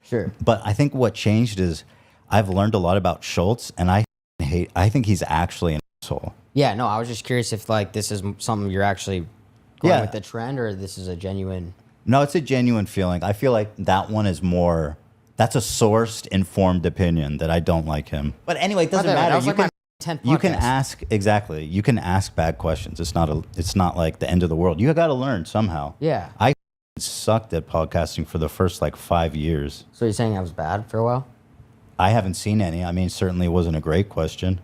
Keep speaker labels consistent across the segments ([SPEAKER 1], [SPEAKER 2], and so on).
[SPEAKER 1] Sure.
[SPEAKER 2] But I think what changed is I've learned a lot about Schulz, and I think he's actually an asshole.
[SPEAKER 1] Yeah, no, I was just curious if like this is something you're actually going with the trend, or this is a genuine.
[SPEAKER 2] No, it's a genuine feeling. I feel like that one is more. That's a sourced, informed opinion that I don't like him. But anyway, it doesn't matter. You can ask exactly. You can ask bad questions. It's not like the end of the world. You got to learn somehow.
[SPEAKER 1] Yeah.
[SPEAKER 2] I sucked at podcasting for the first like 5 years.
[SPEAKER 1] So you're saying I was bad for a while?
[SPEAKER 2] I haven't seen any. I mean, certainly it wasn't a great question.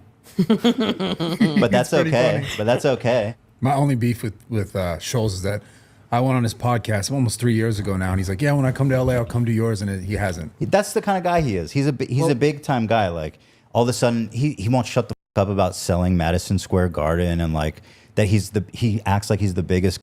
[SPEAKER 2] But that's okay.
[SPEAKER 3] Funny.
[SPEAKER 2] But that's okay.
[SPEAKER 3] My only beef with Schulz is that I went on his podcast almost 3 years ago now, and he's like, "Yeah, when I come to LA, I'll come to yours," and he hasn't.
[SPEAKER 2] That's the kind of guy he is. He's a big time guy. Like all of a sudden, he won't shut the up about selling Madison Square Garden, and like that he acts like he's the biggest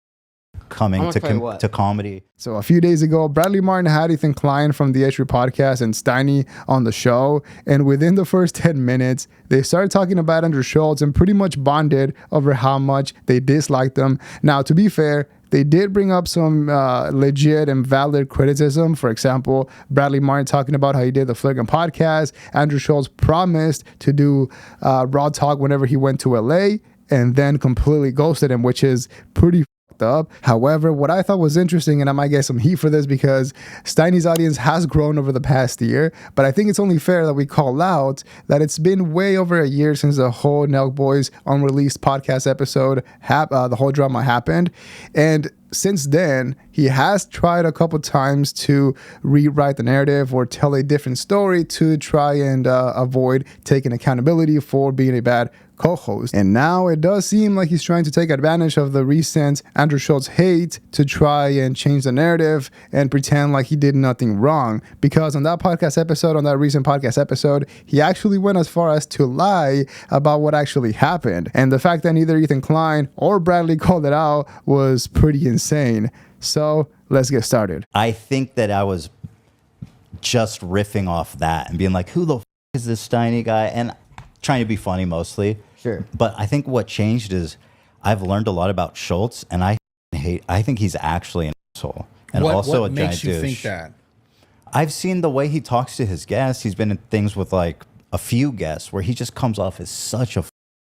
[SPEAKER 2] coming to comedy.
[SPEAKER 4] So a few days ago, Bradley Martin had Ethan Klein from the H3 podcast and Steiny on the show, and within the first 10 minutes, they started talking about Andrew Schulz and pretty much bonded over how much they disliked them. Now, to be fair, they did bring up some legit and valid criticism. For example, Bradley Martin talking about how he did the Fliggin' podcast. Andrew Schulz promised to do Raw Talk whenever he went to LA and then completely ghosted him, which is pretty up. However, what I thought was interesting, and I might get some heat for this because Steiny's audience has grown over the past year, but I think it's only fair that we call out that it's been way over a year since the whole Nelkboys unreleased podcast episode, the whole drama happened. And since then, he has tried a couple times to rewrite the narrative or tell a different story to try and avoid taking accountability for being a bad co-host. And now it does seem like he's trying to take advantage of the recent Andrew Schulz hate to try and change the narrative and pretend like he did nothing wrong. Because on that recent podcast episode, he actually went as far as to lie about what actually happened. And the fact that neither Ethan Klein or Bradley called it out was pretty insane. So let's get started.
[SPEAKER 2] I think that I was just riffing off that and being like, who the is this Steiny guy? And trying to be funny mostly.
[SPEAKER 1] Sure.
[SPEAKER 2] But I think what changed is I've learned a lot about Schulz, and I think he's actually an asshole. And also
[SPEAKER 3] what
[SPEAKER 2] a
[SPEAKER 3] makes
[SPEAKER 2] giant
[SPEAKER 3] you
[SPEAKER 2] douche.
[SPEAKER 3] think that?
[SPEAKER 2] I've seen the way he talks to his guests. He's been in things with like a few guests where he just comes off as such a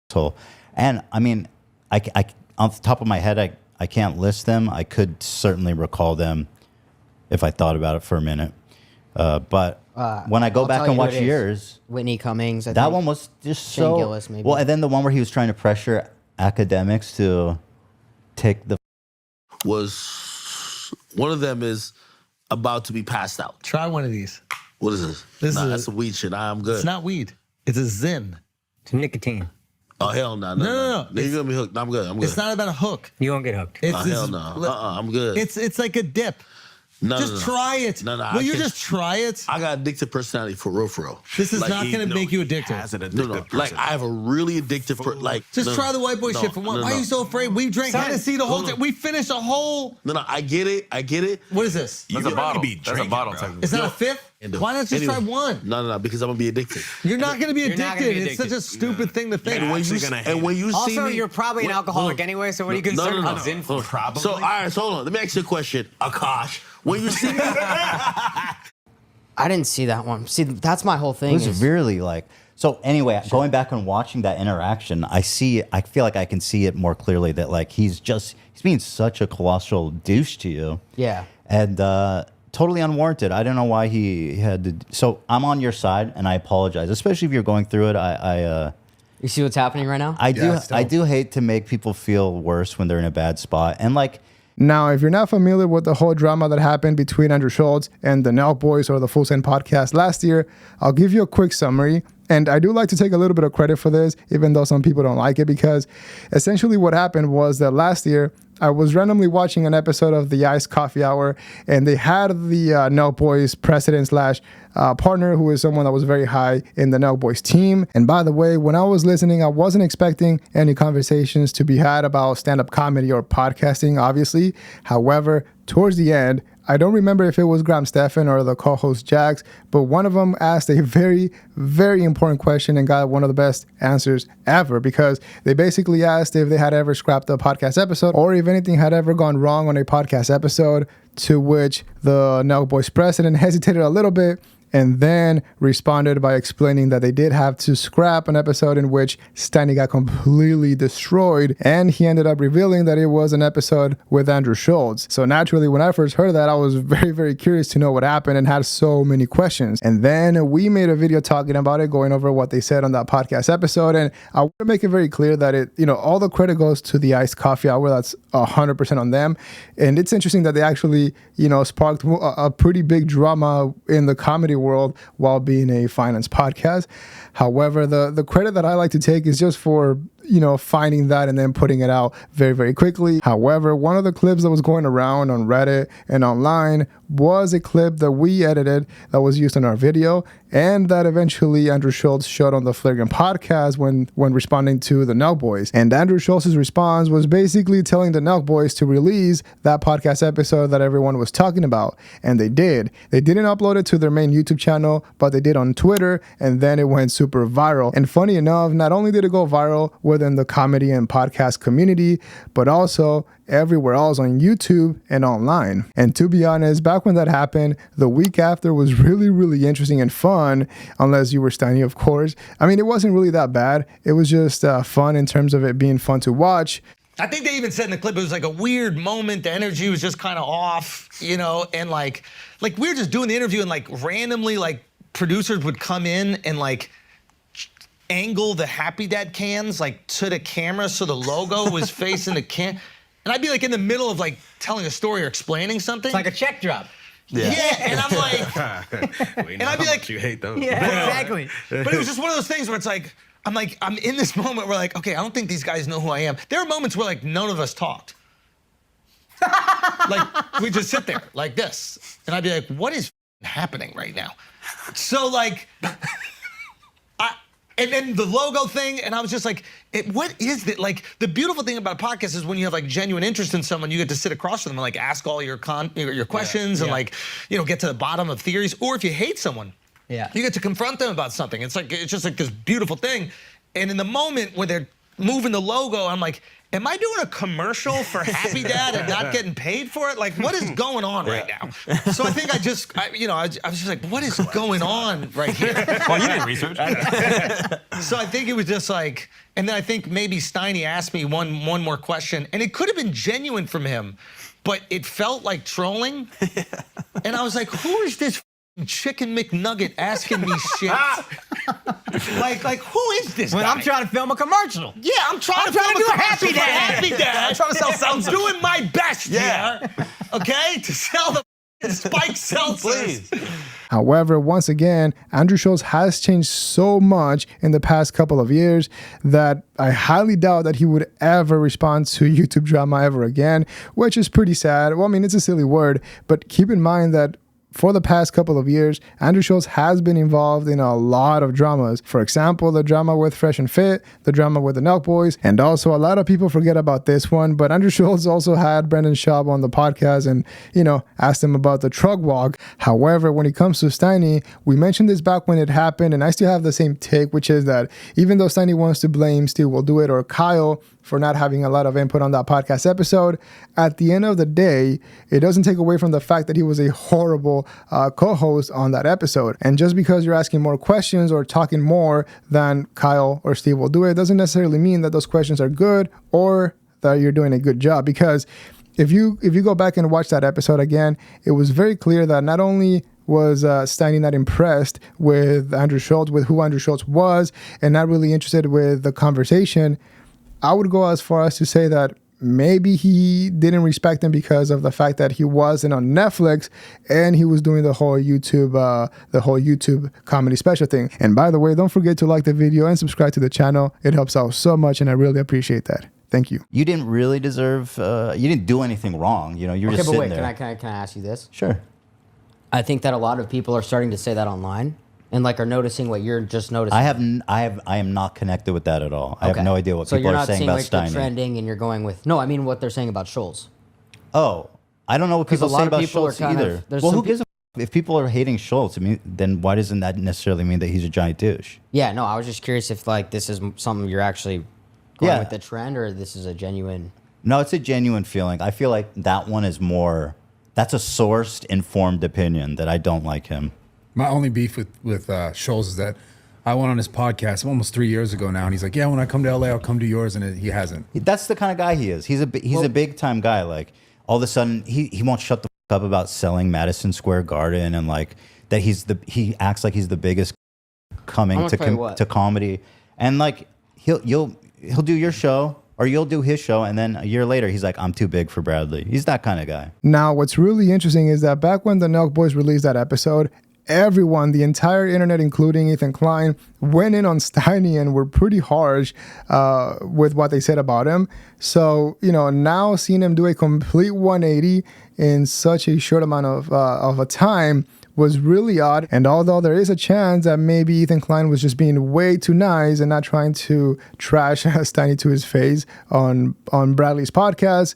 [SPEAKER 2] asshole. And I mean, I off the top of my head, I can't list them. I could certainly recall them if I thought about it for a minute. But when I go back and watch yours,
[SPEAKER 1] Whitney Cummings,
[SPEAKER 2] that one was just
[SPEAKER 1] Shane
[SPEAKER 2] so
[SPEAKER 1] Gillis, maybe.
[SPEAKER 2] well. And then the one where he was trying to pressure academics to take the
[SPEAKER 5] was one of them is about to be passed out.
[SPEAKER 6] Try one of these.
[SPEAKER 5] What is this? That's some weed shit. I'm good.
[SPEAKER 6] It's not weed. It's a Zyn.
[SPEAKER 7] It's nicotine.
[SPEAKER 5] Oh hell no.
[SPEAKER 6] No.
[SPEAKER 5] You're gonna be hooked. I'm good.
[SPEAKER 6] It's not about a hook.
[SPEAKER 7] You won't get hooked.
[SPEAKER 5] Oh hell no. I'm good.
[SPEAKER 6] It's like a dip. Just try it.
[SPEAKER 5] No.
[SPEAKER 6] Will you just try it?
[SPEAKER 5] I got addictive personality for real.
[SPEAKER 6] This is not going to make you addicted.
[SPEAKER 5] No. Like I have a really addictive
[SPEAKER 6] Just try the white boy shit for one. Why are you so afraid? We drank Hennessy the whole time. We finished a whole.
[SPEAKER 5] No. I get it.
[SPEAKER 6] What is this?
[SPEAKER 8] That's a bottle. That's a bottle.
[SPEAKER 6] It's not a fifth? Why not just try one?
[SPEAKER 5] No, because I'm gonna be addicted.
[SPEAKER 6] You're not going to be addicted. It's such a stupid thing to think.
[SPEAKER 5] And when you see
[SPEAKER 7] Also,
[SPEAKER 5] me,
[SPEAKER 7] you're probably an alcoholic anyway, so what are you concerned about Zyn for?
[SPEAKER 8] Probably.
[SPEAKER 5] So all right, so hold on. Let me ask you a question, Akash. When you see me,
[SPEAKER 1] I didn't see that one. See, that's my whole thing.
[SPEAKER 2] It was really like so. Anyway, going back and watching that interaction, I feel like I can see it more clearly that like he's being such a colossal douche to you.
[SPEAKER 1] Yeah.
[SPEAKER 2] And totally unwarranted. I don't know why he had to. So I'm on your side, and I apologize, especially if you're going through it.
[SPEAKER 1] You see what's happening right now?
[SPEAKER 2] I do hate to make people feel worse when they're in a bad spot, and like.
[SPEAKER 4] Now, if you're not familiar with the whole drama that happened between Andrew Schulz and the Nelkboys or the Full Send podcast last year, I'll give you a quick summary. And I do like to take a little bit of credit for this, even though some people don't like it, because essentially what happened was that last year, I was randomly watching an episode of the Iced Coffee Hour, and they had the Nelkboys president / partner, who is someone that was very high in the Nelkboys team. And by the way, when I was listening, I wasn't expecting any conversations to be had about stand-up comedy or podcasting, obviously. However, towards the end, I don't remember if it was Graham Stephan or the co-host Jax, but one of them asked a very, very important question and got one of the best answers ever, because they basically asked if they had ever scrapped a podcast episode or if anything had ever gone wrong on a podcast episode, to which the Nelkboys president hesitated a little bit and then responded by explaining that they did have to scrap an episode in which Steiny got completely destroyed, and he ended up revealing that it was an episode with Andrew Schulz. So naturally, when I first heard that, I was very, very curious to know what happened and had so many questions. And then we made a video talking about it, going over what they said on that podcast episode, and I want to make it very clear that all the credit goes to the Iced Coffee Hour. That's 100% on them. And it's interesting that they actually, sparked a pretty big drama in the comedy world while being a finance podcast. However, the credit that I like to take is just for finding that and then putting it out very, very quickly. However, one of the clips that was going around on Reddit and online was a clip that we edited that was used in our video, and that eventually Andrew Schulz showed on the Flagrant podcast when responding to the Nelkboys. And Andrew Schulz's response was basically telling the Nelkboys to release that podcast episode that everyone was talking about. And they did. They didn't upload it to their main YouTube channel, but they did on Twitter, and then it went super viral. And funny enough, not only did it go viral within the comedy and podcast community, but also everywhere else on YouTube and online. And to be honest, back when that happened, the week after was really, really interesting and fun, unless you were Steiny, of course. I mean, it wasn't really that bad. It was just fun in terms of it being fun to watch.
[SPEAKER 6] I think they even said in the clip it was like a weird moment. The energy was just kind of off, and like we were just doing the interview, and like randomly like producers would come in and like angle the Happy Dad cans like to the camera so the logo was facing the can. And I'd be like in the middle of like telling a story or explaining something.
[SPEAKER 7] It's like a check drop.
[SPEAKER 6] Yeah, and I'm like, and I'd be like,
[SPEAKER 5] you hate those.
[SPEAKER 7] Yeah, exactly.
[SPEAKER 6] But it was just one of those things where it's like, I'm in this moment where like, okay, I don't think these guys know who I am. There are moments where like none of us talked. Like we just sit there like this, and I'd be like, what is happening right now? So like, and then the logo thing, and I was just like, what is it? Like, the beautiful thing about a podcast is when you have like genuine interest in someone, you get to sit across from them and like ask all your questions and like, get to the bottom of theories. Or if you hate someone, you get to confront them about something. It's just like this beautiful thing. And in the moment where they're moving the logo, I'm like, am I doing a commercial for Happy Dad and not getting paid for it? Like, what is going on right now? So I think I was just like, what is going on right here?
[SPEAKER 8] Well, you did research.
[SPEAKER 6] So I think it was just like, and then I think maybe Steiny asked me one more question, and it could have been genuine from him, but it felt like trolling. And I was like, who is this Chicken McNugget asking me shit? like who is this guy?
[SPEAKER 7] I'm trying to film a commercial.
[SPEAKER 6] Yeah, I'm trying to do
[SPEAKER 7] a Happy Dad.
[SPEAKER 6] Happy Dad.
[SPEAKER 8] I'm trying to sell seltzers.
[SPEAKER 6] I'm doing my best here, okay, to sell the spike seltzers.
[SPEAKER 8] Please.
[SPEAKER 4] However, once again, Andrew Schulz has changed so much in the past couple of years that I highly doubt that he would ever respond to YouTube drama ever again, which is pretty sad. Well, I mean, it's a silly word, but keep in mind that for the past couple of years, Andrew Schulz has been involved in a lot of dramas. For example, the drama with Fresh and Fit, the drama with the Nelkboys, and also a lot of people forget about this one, but Andrew Schulz also had Brendan Schaub on the podcast and, asked him about the truck walk. However, when it comes to Steiny, we mentioned this back when it happened, and I still have the same take, which is that even though Steiny wants to blame Steve Will Do It or Kyle for not having a lot of input on that podcast episode, at the end of the day, it doesn't take away from the fact that he was a horrible co-host on that episode. And just because you're asking more questions or talking more than Kyle or Steve Will Do It doesn't necessarily mean that those questions are good or that you're doing a good job. Because if you go back and watch that episode again, it was very clear that not only was Steiny not impressed with Andrew Schulz, with who Andrew Schulz was, and not really interested with the conversation, I would go as far as to say that maybe he didn't respect him because of the fact that he wasn't on Netflix and he was doing the whole YouTube comedy special thing. And by the way, don't forget to like the video and subscribe to the channel. It helps out so much, and I really appreciate that. Thank you.
[SPEAKER 2] You didn't really deserve. You didn't do anything wrong. You're just sitting
[SPEAKER 1] wait,
[SPEAKER 2] there.
[SPEAKER 1] can I ask you this?
[SPEAKER 2] Sure.
[SPEAKER 1] I think that a lot of people are starting to say that online. And like are noticing what you're just noticing.
[SPEAKER 2] I am not connected with that at all. I have no idea what people are saying about
[SPEAKER 1] So you're not seeing like
[SPEAKER 2] Steiny.
[SPEAKER 1] the trending, and you're going with no. I mean what they're saying about Schulz.
[SPEAKER 2] Oh, I don't know what
[SPEAKER 1] 'Cause
[SPEAKER 2] people
[SPEAKER 1] a lot
[SPEAKER 2] say
[SPEAKER 1] of
[SPEAKER 2] about
[SPEAKER 1] people are
[SPEAKER 2] Schulz
[SPEAKER 1] kind of-
[SPEAKER 2] either.
[SPEAKER 1] there's
[SPEAKER 2] Well,
[SPEAKER 1] some
[SPEAKER 2] who gives a if people are hating Schulz? I mean, then why doesn't that necessarily mean that he's a giant douche?
[SPEAKER 1] Yeah, no, I was just curious if like this is something you're actually going
[SPEAKER 2] Yeah.
[SPEAKER 1] with the trend, or this is a genuine.
[SPEAKER 2] No, it's a genuine feeling. I feel like that one is more. That's a sourced, informed opinion that I don't like him.
[SPEAKER 3] My only beef with Schulz is that I went on his podcast almost 3 years ago now, and he's like, "Yeah, when I come to LA, I'll come to yours," and he hasn't.
[SPEAKER 2] That's the kind of guy he is. He's a big time guy. Like all of a sudden, he won't shut the up about selling Madison Square Garden and like that he acts like he's the biggest coming
[SPEAKER 1] I'm gonna tell you what.
[SPEAKER 2] to comedy, and like he'll do your show or you'll do his show, and then a year later he's like, I'm too big for Bradley. He's that kind of guy.
[SPEAKER 4] Now, what's really interesting is that back when the Nelkboys released that episode, everyone, the entire internet, including Ethan Klein, went in on Steiny and were pretty harsh with what they said about him. So, now seeing him do a complete 180 in such a short amount of a time was really odd. And although there is a chance that maybe Ethan Klein was just being way too nice and not trying to trash Steiny to his face on Bradley's podcast,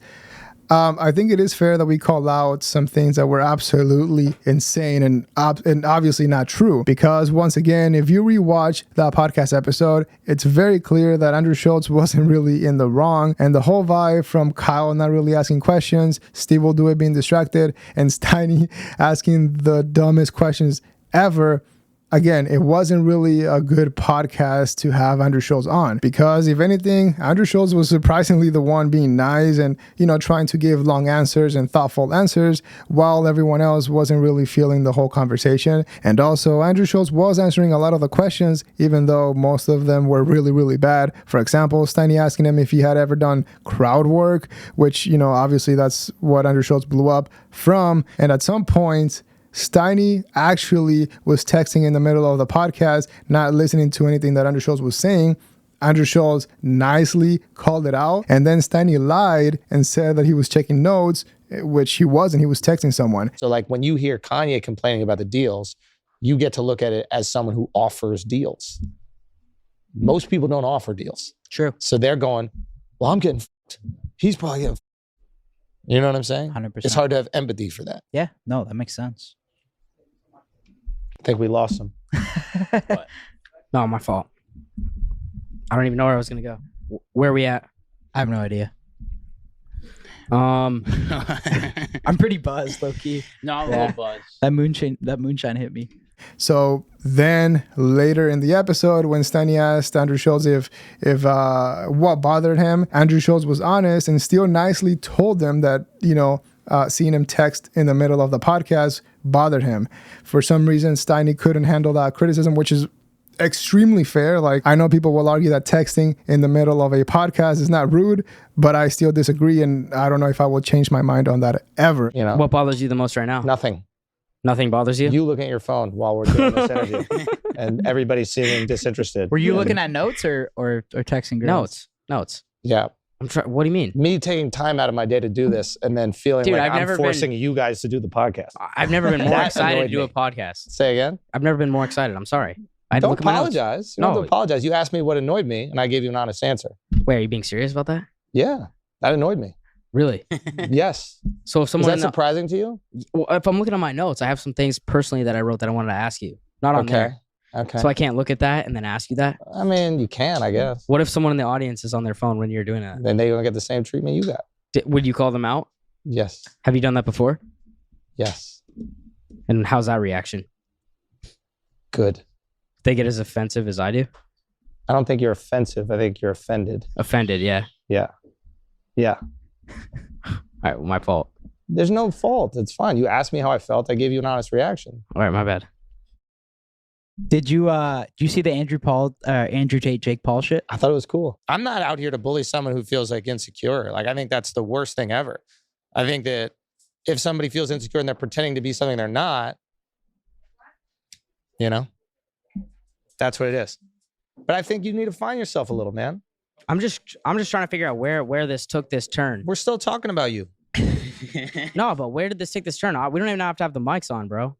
[SPEAKER 4] I think it is fair that we call out some things that were absolutely insane and obviously not true. Because once again, if you rewatch that podcast episode, it's very clear that Andrew Schulz wasn't really in the wrong. And the whole vibe from Kyle not really asking questions, Steve will do it being distracted, and Steiny asking the dumbest questions ever. Again, it wasn't really a good podcast to have Andrew Schulz on, because if anything, Andrew Schulz was surprisingly the one being nice and, trying to give long answers and thoughtful answers, while everyone else wasn't really feeling the whole conversation. And also, Andrew Schulz was answering a lot of the questions, even though most of them were really, really bad. For example, Steiny asking him if he had ever done crowd work, which, obviously that's what Andrew Schulz blew up from. And at some point, Steiny actually was texting in the middle of the podcast, not listening to anything that Andrew Schulz was saying. Andrew Schulz nicely called it out, and then Steiny lied and said that he was taking notes, which he wasn't. He was texting someone.
[SPEAKER 8] So like when you hear Kanye complaining about the deals, you get to look at it as someone who offers deals. Most people don't offer deals.
[SPEAKER 7] True.
[SPEAKER 8] So they're going, well, I'm getting f***ed. He's probably getting f***ed. You know what I'm saying?
[SPEAKER 9] 100%.
[SPEAKER 8] It's hard to have empathy for that.
[SPEAKER 9] Yeah, no, that makes sense.
[SPEAKER 8] I think we lost him.
[SPEAKER 7] No, my fault. I don't even know where I was gonna go. Where are we at?
[SPEAKER 9] I have no idea.
[SPEAKER 7] I'm
[SPEAKER 9] pretty buzzed, low key.
[SPEAKER 10] No, I'm a little buzzed.
[SPEAKER 9] That moonshine hit me.
[SPEAKER 4] So then later in the episode, when Steiny asked Andrew Schulz if what bothered him, Andrew Schulz was honest and still nicely told them that, seeing him text in the middle of the podcast bothered him. For some reason, Steiny couldn't handle that criticism, which is extremely fair. Like, I know people will argue that texting in the middle of a podcast is not rude, but I still disagree, and I don't know if I will change my mind on that ever.
[SPEAKER 7] What bothers you the most right now?
[SPEAKER 8] Nothing.
[SPEAKER 7] Nothing bothers you?
[SPEAKER 8] You looking at your phone while we're doing this interview, and everybody's seeming disinterested.
[SPEAKER 9] Were you looking at notes or texting girls?
[SPEAKER 7] Notes.
[SPEAKER 8] Yeah.
[SPEAKER 7] What do you mean?
[SPEAKER 8] Me taking time out of my day to do this and then feeling
[SPEAKER 7] Dude,
[SPEAKER 8] like
[SPEAKER 7] I've never
[SPEAKER 8] I'm forcing you guys to do the podcast.
[SPEAKER 7] I've never been more
[SPEAKER 8] That
[SPEAKER 7] excited to
[SPEAKER 8] annoyed
[SPEAKER 7] do
[SPEAKER 8] me.
[SPEAKER 7] a podcast.
[SPEAKER 8] Say again?
[SPEAKER 7] I've never been more excited. I'm sorry. I had to
[SPEAKER 8] Don't
[SPEAKER 7] look at my notes.
[SPEAKER 8] apologize. You don't have
[SPEAKER 7] No.
[SPEAKER 8] to apologize. You asked me what annoyed me, and I gave you an honest answer.
[SPEAKER 7] Wait, are you being serious about that?
[SPEAKER 8] Yeah, that annoyed me.
[SPEAKER 7] Really?
[SPEAKER 8] Yes.
[SPEAKER 7] So if
[SPEAKER 8] Is
[SPEAKER 7] someone
[SPEAKER 8] that surprising to you?
[SPEAKER 7] well, if I'm looking at my notes, I have some things personally that I wrote that I wanted to ask you. Not on there.
[SPEAKER 8] Okay.
[SPEAKER 7] So I can't look at that and then ask you that?
[SPEAKER 8] I mean, you can, I guess.
[SPEAKER 7] What if someone in the audience is on their phone when you're doing that?
[SPEAKER 8] Then they're gonna get the same treatment you got.
[SPEAKER 7] Would you call them out?
[SPEAKER 8] Yes.
[SPEAKER 7] Have you done that before?
[SPEAKER 8] Yes.
[SPEAKER 7] And how's that reaction?
[SPEAKER 8] Good.
[SPEAKER 7] They get as offensive as I do?
[SPEAKER 8] I don't think you're offensive. I think you're offended.
[SPEAKER 7] Offended, yeah.
[SPEAKER 8] Yeah. Yeah.
[SPEAKER 7] All right, well, my fault.
[SPEAKER 8] There's no fault. It's fine. You asked me how I felt. I gave you an honest reaction.
[SPEAKER 7] All right, my bad.
[SPEAKER 9] Did you see the Andrew Tate Jake Paul shit?
[SPEAKER 8] I thought it was cool. I'm not out here to bully someone who feels like insecure. Like, I think that's the worst thing ever. I think that if somebody feels insecure and they're pretending to be something they're not, that's what it is. But I think you need to find yourself a little, man.
[SPEAKER 7] I'm just trying to figure out where this took this turn.
[SPEAKER 8] We're still talking about you.
[SPEAKER 7] No, but where did this take this turn? We don't even have to have the mics on, bro.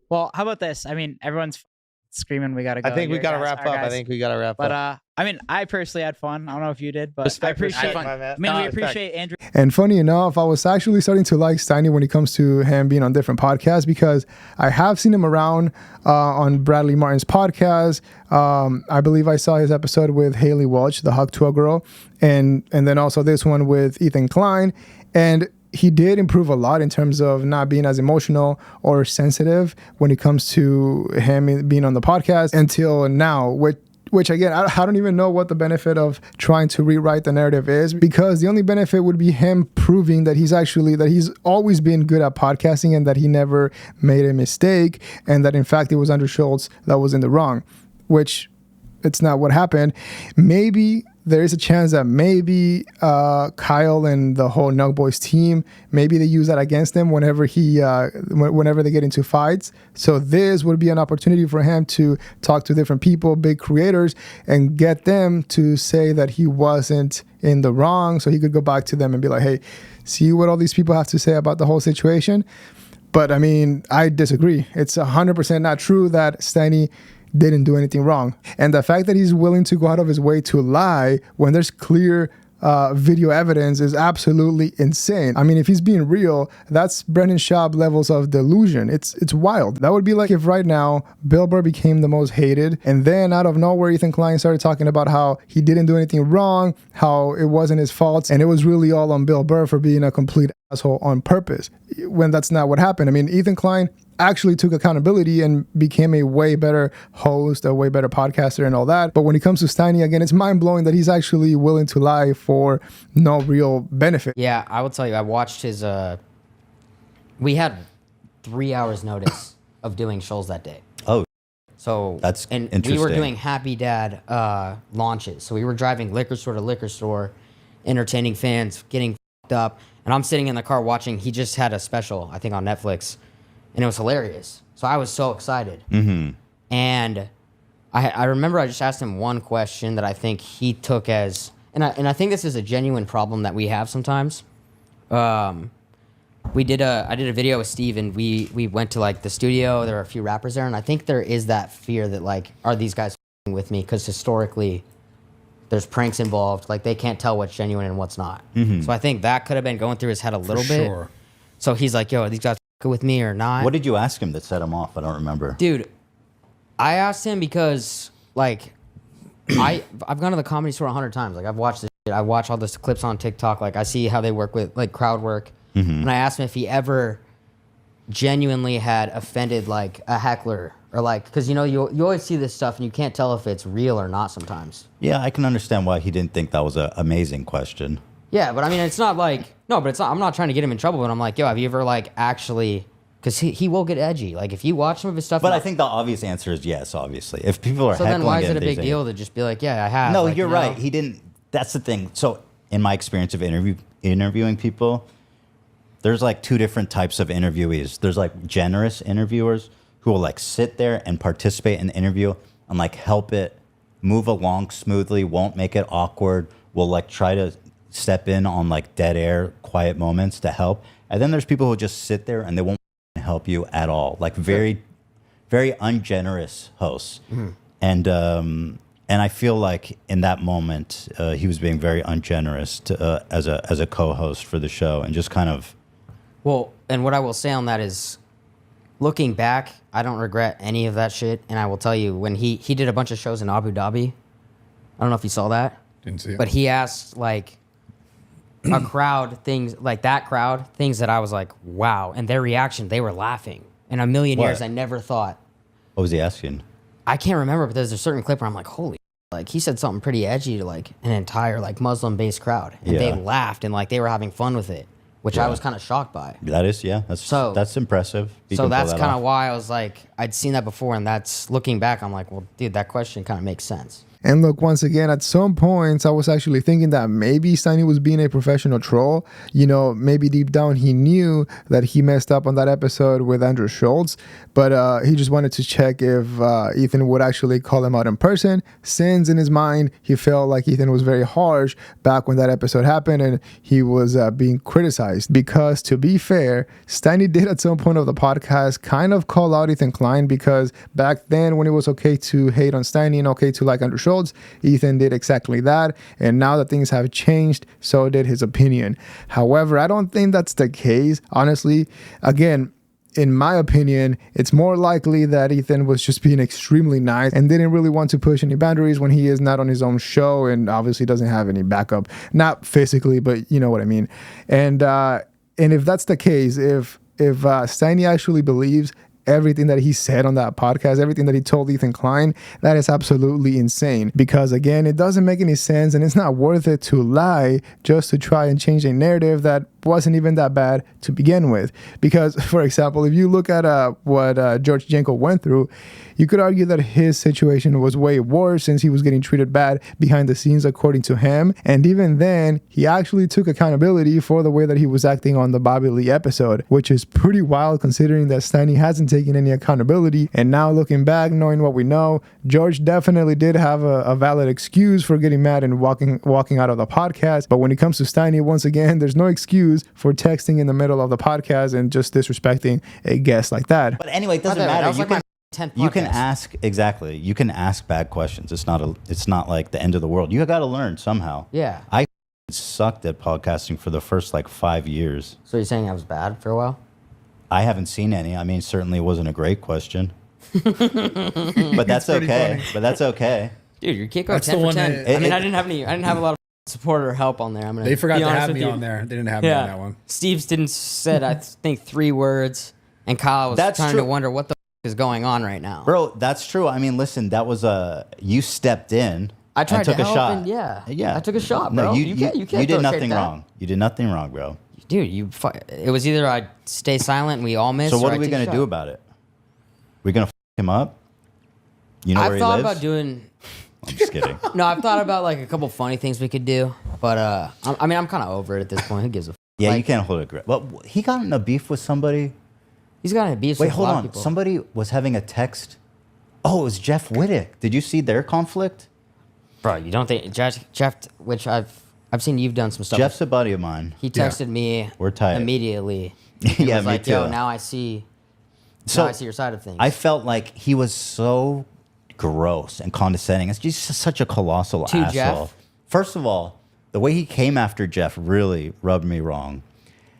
[SPEAKER 9] Well, how about this? I mean, everyone's screaming we gotta go.
[SPEAKER 8] I think we got to wrap up. I think we got to wrap
[SPEAKER 9] But
[SPEAKER 8] up.
[SPEAKER 9] I mean, I personally had fun. I don't know if you did, but
[SPEAKER 8] Respect,
[SPEAKER 9] I appreciate.
[SPEAKER 8] respect, my
[SPEAKER 9] I
[SPEAKER 8] man.
[SPEAKER 9] mean, we
[SPEAKER 8] Respect.
[SPEAKER 9] appreciate Andrew.
[SPEAKER 4] And funny enough, I was actually starting to like Steiny when it comes to him being on different podcasts because I have seen him around on Bradley Martin's podcast. I believe I saw his episode with Haley Welch, the Hug to a Girl, and then also this one with Ethan Klein. And he did improve a lot in terms of not being as emotional or sensitive when it comes to him being on the podcast until now, which again, I don't even know what the benefit of trying to rewrite the narrative is, because the only benefit would be him proving that he's always been good at podcasting and that he never made a mistake, and that in fact it was Andrew Schulz that was in the wrong, which it's not what happened. Maybe there is a chance that maybe Kyle and the whole Nelkboys team, maybe they use that against him whenever whenever they get into fights. So this would be an opportunity for him to talk to different people, big creators, and get them to say that he wasn't in the wrong. So he could go back to them and be like, hey, see what all these people have to say about the whole situation. But I mean, I disagree. It's 100% not true that Steiny didn't do anything wrong. And the fact that he's willing to go out of his way to lie when there's clear video evidence is absolutely insane. I mean, if he's being real, that's Brendan Schaub levels of delusion. It's wild. That would be like if right now Bill Burr became the most hated, and then out of nowhere Ethan Klein started talking about how he didn't do anything wrong, how it wasn't his fault, and it was really all on Bill Burr for being a complete asshole on purpose, when that's not what happened. I mean, Ethan Klein actually took accountability and became a way better host, a way better podcaster and all that. But when it comes to Steiny, again, it's mind-blowing that he's actually willing to lie for no real benefit.
[SPEAKER 1] Yeah, I will tell you, I watched his, we had 3 hours notice of doing Schulz that day.
[SPEAKER 2] Oh,
[SPEAKER 1] So
[SPEAKER 2] that's
[SPEAKER 1] and we
[SPEAKER 2] interesting.
[SPEAKER 1] were doing Happy Dad launches. So we were driving liquor store to liquor store, entertaining fans, getting fucked up. And I'm sitting in the car watching. He just had a special, I think, on Netflix, and it was hilarious. So I was so excited.
[SPEAKER 2] Mm-hmm.
[SPEAKER 1] And I remember I just asked him one question that I think he took as, and I think this is a genuine problem that we have sometimes. I did a video with Steve, and we went to like the studio. There were a few rappers there, and I think there is that fear that like, are these guys f***ing with me? Because historically, there's pranks involved. Like they can't tell what's genuine and what's not.
[SPEAKER 2] Mm-hmm.
[SPEAKER 1] So I think that could have been going through his head a little bit.
[SPEAKER 3] Sure.
[SPEAKER 1] So he's like, yo, are these guys f***ing with me or not?
[SPEAKER 2] What did you ask him that set him off? I don't remember.
[SPEAKER 1] Dude, I asked him because like I've gone to the Comedy Store 100 times. Like I've watched this shit. I watch all this clips on TikTok. Like I see how they work with like crowd work.
[SPEAKER 2] Mm-hmm.
[SPEAKER 1] And I asked him if he ever genuinely had offended like a heckler or like, because you know you always see this stuff and you can't tell if it's real or not sometimes.
[SPEAKER 2] Yeah, I can understand why he didn't think that was an amazing question.
[SPEAKER 1] Yeah, but I mean it's not like but it's not. I'm not trying to get him in trouble. But I'm like, yo, have you ever like actually? Because he will get edgy. Like if you watch some of his stuff.
[SPEAKER 2] But I think the obvious answer is yes. Obviously, if people are
[SPEAKER 1] so
[SPEAKER 2] heckling
[SPEAKER 1] then why is
[SPEAKER 2] him,
[SPEAKER 1] it a big
[SPEAKER 2] they-
[SPEAKER 1] deal to just be like, yeah, I have?
[SPEAKER 2] No,
[SPEAKER 1] Like,
[SPEAKER 2] you're
[SPEAKER 1] you know?
[SPEAKER 2] right. He didn't. That's the thing. So in my experience of interviewing people, there's like two different types of interviewees. There's like generous interviewers who will like sit there and participate in the interview and like help it move along smoothly, won't make it awkward, will like try to step in on like dead air, quiet moments to help. And then there's people who just sit there and they won't help you at all. Like very, very ungenerous hosts.
[SPEAKER 1] Mm-hmm.
[SPEAKER 2] And I feel like in that moment, he was being very ungenerous to, as a co-host for the show and just kind of.
[SPEAKER 1] Well, and what I will say on that is, looking back, I don't regret any of that shit. And I will tell you, when he did a bunch of shows in Abu Dhabi, I don't know if you saw that,
[SPEAKER 3] Didn't see it.
[SPEAKER 1] but he asked like a crowd things that I was like, wow. And their reaction, they were laughing. In a million
[SPEAKER 2] What?
[SPEAKER 1] years, I never thought.
[SPEAKER 2] What was he asking?
[SPEAKER 1] I can't remember, but there's a certain clip where I'm like, holy, like he said something pretty edgy to like an entire like Muslim-based crowd, and they
[SPEAKER 2] Yeah.
[SPEAKER 1] laughed and like they were having fun with it, which I
[SPEAKER 2] Yeah.
[SPEAKER 1] was kind of shocked by.
[SPEAKER 2] That is, yeah, that's impressive. You
[SPEAKER 1] So
[SPEAKER 2] can pull
[SPEAKER 1] that's
[SPEAKER 2] that
[SPEAKER 1] kind of
[SPEAKER 2] off.
[SPEAKER 1] why I was like, I'd seen that before, and that's looking back, I'm like, well, dude, that question kind of makes sense.
[SPEAKER 4] And look, once again, at some points, I was actually thinking that maybe Steiny was being a professional troll. You know, maybe deep down he knew that he messed up on that episode with Andrew Schulz, but he just wanted to check if Ethan would actually call him out in person, since in his mind, he felt like Ethan was very harsh back when that episode happened and he was being criticized. Because to be fair, Steiny did at some point of the podcast kind of call out Ethan Klein, because back then when it was okay to hate on Steiny and okay to like Andrew Schulz, Schulz, Ethan did exactly that. And now that things have changed, so did his opinion. However, I don't think that's the case. Honestly, again, in my opinion, it's more likely that Ethan was just being extremely nice and didn't really want to push any boundaries when he is not on his own show and obviously doesn't have any backup, not physically, but you know what I mean. And if that's the case, if Steiny actually believes everything that he said on that podcast, everything that he told Ethan Klein, that is absolutely insane. Because again, it doesn't make any sense and it's not worth it to lie just to try and change a narrative that wasn't even that bad to begin with. Because, for example, if you look at what George Janko went through, you could argue that his situation was way worse since he was getting treated bad behind the scenes, according to him. And even then, he actually took accountability for the way that he was acting on the Bobby Lee episode, which is pretty wild considering that Steiny hasn't taken any accountability. And now looking back, knowing what we know, George definitely did have a valid excuse for getting mad and walking out of the podcast. But when it comes to Steiny, once again, there's no excuse for texting in the middle of the podcast and just disrespecting a guest like that.
[SPEAKER 2] But anyway, it doesn't matter. You can ask exactly. You can ask bad questions. It's not like the end of the world. You got to learn somehow.
[SPEAKER 1] Yeah.
[SPEAKER 2] I sucked at podcasting for the first like 5 years.
[SPEAKER 1] So you're saying I was bad for a while?
[SPEAKER 2] I haven't seen any. I mean, certainly it wasn't a great question. But that's okay.
[SPEAKER 3] funny.
[SPEAKER 2] But that's okay.
[SPEAKER 1] Dude, your kick
[SPEAKER 3] That's
[SPEAKER 1] 10
[SPEAKER 3] the
[SPEAKER 1] for
[SPEAKER 3] one
[SPEAKER 1] 10.
[SPEAKER 3] that-
[SPEAKER 1] I mean, I didn't have a lot of support or help on there. I'm gonna
[SPEAKER 3] They forgot
[SPEAKER 1] be
[SPEAKER 3] to
[SPEAKER 1] honest
[SPEAKER 3] have
[SPEAKER 1] with
[SPEAKER 3] me
[SPEAKER 1] you.
[SPEAKER 3] on there. They didn't have me on that one.
[SPEAKER 1] Steve's didn't said I think 3 words, and Kyle was
[SPEAKER 2] That's
[SPEAKER 1] trying
[SPEAKER 2] true.
[SPEAKER 1] to wonder what the is going on right now.
[SPEAKER 2] Bro, that's true. I mean, listen, that was you stepped in.
[SPEAKER 1] I tried
[SPEAKER 2] and took
[SPEAKER 1] to
[SPEAKER 2] a
[SPEAKER 1] help
[SPEAKER 2] shot.
[SPEAKER 1] and yeah,
[SPEAKER 2] Yeah.
[SPEAKER 1] I took a shot, bro.
[SPEAKER 2] No,
[SPEAKER 1] you can't
[SPEAKER 2] you
[SPEAKER 1] throw
[SPEAKER 2] did
[SPEAKER 1] shade
[SPEAKER 2] nothing
[SPEAKER 1] at that.
[SPEAKER 2] wrong. You did nothing wrong, bro.
[SPEAKER 1] Dude. It was either I stay silent and we all miss.
[SPEAKER 2] So what
[SPEAKER 1] or
[SPEAKER 2] are we
[SPEAKER 1] going
[SPEAKER 2] gonna
[SPEAKER 1] to
[SPEAKER 2] do about it? We're gonna him up. You know where
[SPEAKER 1] I've
[SPEAKER 2] he
[SPEAKER 1] thought
[SPEAKER 2] lives?
[SPEAKER 1] about doing.
[SPEAKER 2] I'm just kidding.
[SPEAKER 1] No, I've thought about like a couple funny things we could do, but I mean, I'm kind of over it at this point. Who gives a?
[SPEAKER 2] Yeah,
[SPEAKER 1] like,
[SPEAKER 2] you can't hold a grudge. Well, he got in a beef with somebody.
[SPEAKER 1] He's got a beef
[SPEAKER 2] Wait,
[SPEAKER 1] with a
[SPEAKER 2] hold
[SPEAKER 1] lot
[SPEAKER 2] on.
[SPEAKER 1] of people.
[SPEAKER 2] Somebody was having a text. Oh, it was Jeff Wittek. Did you see their conflict?
[SPEAKER 1] Bro, you don't think Jeff, which I've seen you've done some stuff.
[SPEAKER 2] Jeff's a buddy of mine.
[SPEAKER 1] He texted me
[SPEAKER 2] We're tight.
[SPEAKER 1] immediately.
[SPEAKER 2] Yeah,
[SPEAKER 1] was
[SPEAKER 2] me
[SPEAKER 1] like,
[SPEAKER 2] too.
[SPEAKER 1] Yo, now I see your side of things.
[SPEAKER 2] I felt like he was so gross and condescending. It's just such a colossal
[SPEAKER 1] To
[SPEAKER 2] asshole.
[SPEAKER 1] Jeff?
[SPEAKER 2] First of all, the way he came after Jeff really rubbed me wrong.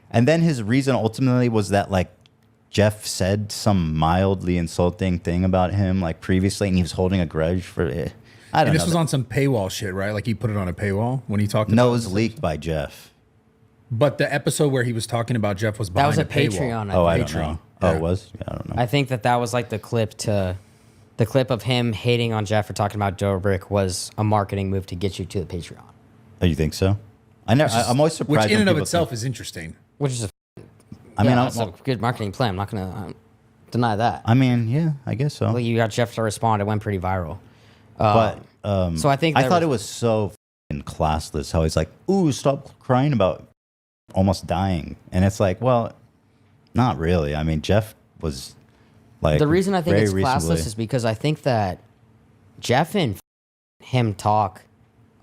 [SPEAKER 2] And then his reason ultimately was that like Jeff said some mildly insulting thing about him like previously, and he was holding a grudge for it. I don't
[SPEAKER 3] And
[SPEAKER 2] know.
[SPEAKER 3] this was on some paywall shit, right? Like he put it on a paywall when he talked
[SPEAKER 2] No, it
[SPEAKER 3] about
[SPEAKER 2] was leaked by Jeff.
[SPEAKER 3] But the episode where he was talking about Jeff was
[SPEAKER 1] that
[SPEAKER 3] behind
[SPEAKER 1] was a
[SPEAKER 3] paywall.
[SPEAKER 1] Patreon.
[SPEAKER 2] Oh, I
[SPEAKER 1] think.
[SPEAKER 2] don't know.
[SPEAKER 3] Yeah.
[SPEAKER 2] Oh, it was? Yeah, I don't know.
[SPEAKER 1] I think that was like the clip of him hating on Jeff for talking about Dobrik was a marketing move to get you to the Patreon,
[SPEAKER 2] Oh, you think so? I'm always surprised.
[SPEAKER 3] Which in
[SPEAKER 2] when
[SPEAKER 3] and of
[SPEAKER 2] people
[SPEAKER 3] itself
[SPEAKER 2] think-
[SPEAKER 3] is interesting.
[SPEAKER 1] which is
[SPEAKER 2] I mean,
[SPEAKER 1] that's a good marketing plan. I'm not gonna deny that.
[SPEAKER 2] yeah, I guess so.
[SPEAKER 1] Well, you got Jeff to respond. It went pretty viral.
[SPEAKER 2] But
[SPEAKER 1] so I think
[SPEAKER 2] I
[SPEAKER 1] there
[SPEAKER 2] thought it was so f***ing classless how he's like, "Ooh, stop crying about almost dying," and it's like, well, not really. I mean, Jeff was like
[SPEAKER 1] the reason I think
[SPEAKER 2] very
[SPEAKER 1] it's
[SPEAKER 2] reasonably-
[SPEAKER 1] classless is because I think that Jeff and him talk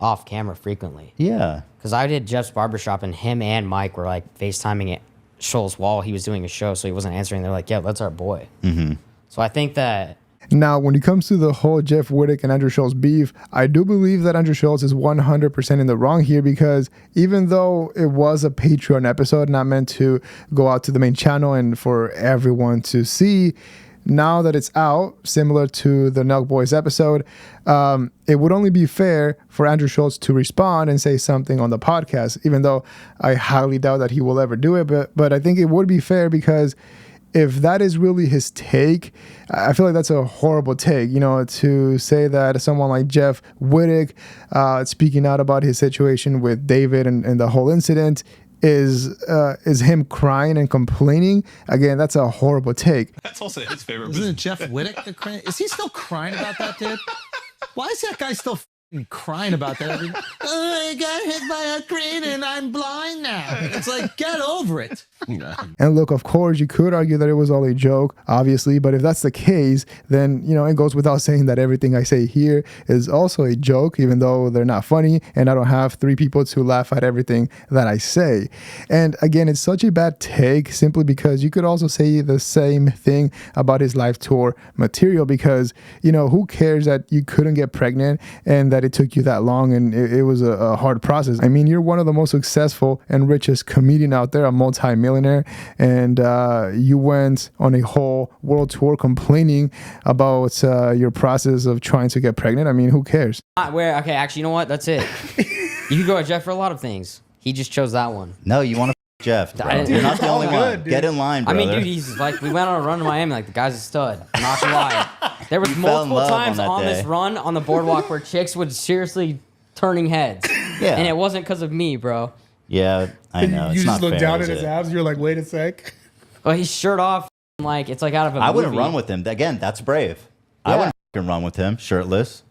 [SPEAKER 1] off camera frequently.
[SPEAKER 2] Yeah,
[SPEAKER 1] Because I did Jeff's barbershop and him and Mike were like FaceTiming it Schulz while he was doing a show, so he wasn't answering. They're like, yeah, that's our boy. Mm-hmm. So I think that
[SPEAKER 4] Now, when it comes to the whole Jeff Wittek and Andrew Schulz beef, I do believe that Andrew Schulz is 100% in the wrong here because even though it was a Patreon episode, not meant to go out to the main channel and for everyone to see, now that it's out, similar to the Nelkboys episode, it would only be fair for Andrew Schulz to respond and say something on the podcast, even though I highly doubt that he will ever do it. But I think it would be fair because if that is really his take, I feel like that's a horrible take, to say that someone like Jeff Wittek speaking out about his situation with David and the whole incident is him crying and complaining. Again, that's a horrible take.
[SPEAKER 10] That's also his favorite.
[SPEAKER 6] Isn't it Jeff Wittek the crying? Is he still crying about that, dude? Why is that guy still f***ing crying about that? I got hit by a crane and I'm blind now. It's like, get over it.
[SPEAKER 4] And look, of course, you could argue that it was all a joke, obviously, but if that's the case, then, you know, it goes without saying that everything I say here is also a joke, even though they're not funny, and I don't have 3 people to laugh at everything that I say. And again, it's such a bad take simply because you could also say the same thing about his live tour material because, you know, who cares that you couldn't get pregnant and that it took you that long and it was a hard process. I mean, you're one of the most successful and richest comedian out there, a multi-millionaire, and you went on a whole world tour complaining about your process of trying to get pregnant. I mean, who cares?
[SPEAKER 1] Okay, actually, you know what? That's it. You could go with Jeff for a lot of things. He just chose that one.
[SPEAKER 2] No, you want to Jeff, bro. You're not the only one. Get in line, brother.
[SPEAKER 1] I mean, dude, he's like, we went on a run to Miami. Like, the guy's a stud. I'm not gonna lie. There was multiple times on this run on the boardwalk where chicks would seriously turning heads.
[SPEAKER 2] Yeah.
[SPEAKER 1] And it wasn't because of me, bro.
[SPEAKER 2] Yeah, I know.
[SPEAKER 3] You
[SPEAKER 2] It's
[SPEAKER 3] just
[SPEAKER 2] not
[SPEAKER 3] look
[SPEAKER 2] fair,
[SPEAKER 3] down
[SPEAKER 2] is
[SPEAKER 3] at his
[SPEAKER 2] it?
[SPEAKER 3] abs. You're like, wait a sec.
[SPEAKER 1] Well, he's shirt off. Like, it's like out of a
[SPEAKER 2] I wouldn't
[SPEAKER 1] movie.
[SPEAKER 2] run with him. Again, that's brave. I wouldn't fucking run with him shirtless.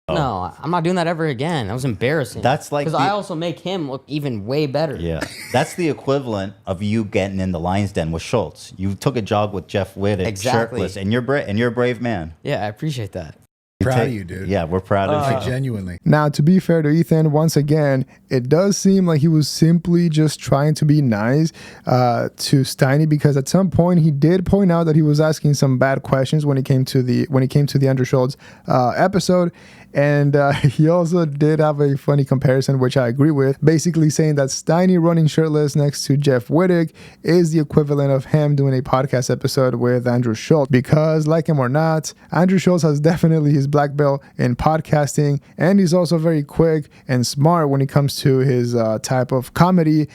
[SPEAKER 1] No, I'm not doing that ever again. That was embarrassing.
[SPEAKER 2] That's like
[SPEAKER 1] because I also make him look even way better.
[SPEAKER 2] Yeah, that's the equivalent of you getting in the lion's den with Schulz. You took a jog with Jeff Wittek shirtless, and you're a brave man.
[SPEAKER 1] Yeah, I appreciate that.
[SPEAKER 3] Proud of you, dude.
[SPEAKER 2] Yeah, we're proud of you.
[SPEAKER 3] Like, genuinely.
[SPEAKER 4] Now, to be fair to Ethan, once again, it does seem like he was simply just trying to be nice to Steiny because at some point he did point out that he was asking some bad questions when it came to the Andrew Schulz episode. And he also did have a funny comparison, which I agree with, basically saying that Steiny running shirtless next to Jeff Wittek is the equivalent of him doing a podcast episode with Andrew Schulz. Because, like him or not, Andrew Schulz has definitely his black belt in podcasting, and he's also very quick and smart when it comes to his type of comedy.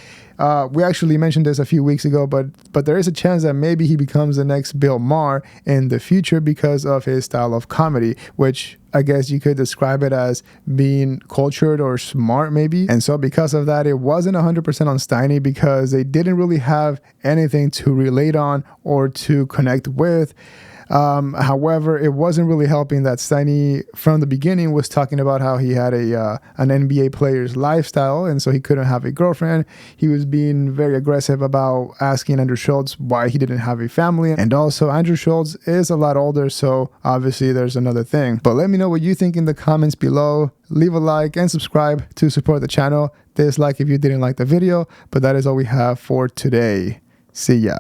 [SPEAKER 4] We actually mentioned this a few weeks ago, but there is a chance that maybe he becomes the next Bill Maher in the future because of his style of comedy, which I guess you could describe it as being cultured or smart maybe. And so because of that, it wasn't 100% on Steiny because they didn't really have anything to relate on or to connect with. However, it wasn't really helping that Steiny from the beginning was talking about how he had an NBA player's lifestyle and so he couldn't have a girlfriend. He was being very aggressive about asking Andrew Schulz why he didn't have a family. And also Andrew Schulz is a lot older, so obviously there's another thing. But let me know what you think in the comments below. Leave a like and subscribe to support the channel. Dislike if you didn't like the video, but that is all we have for today. See ya.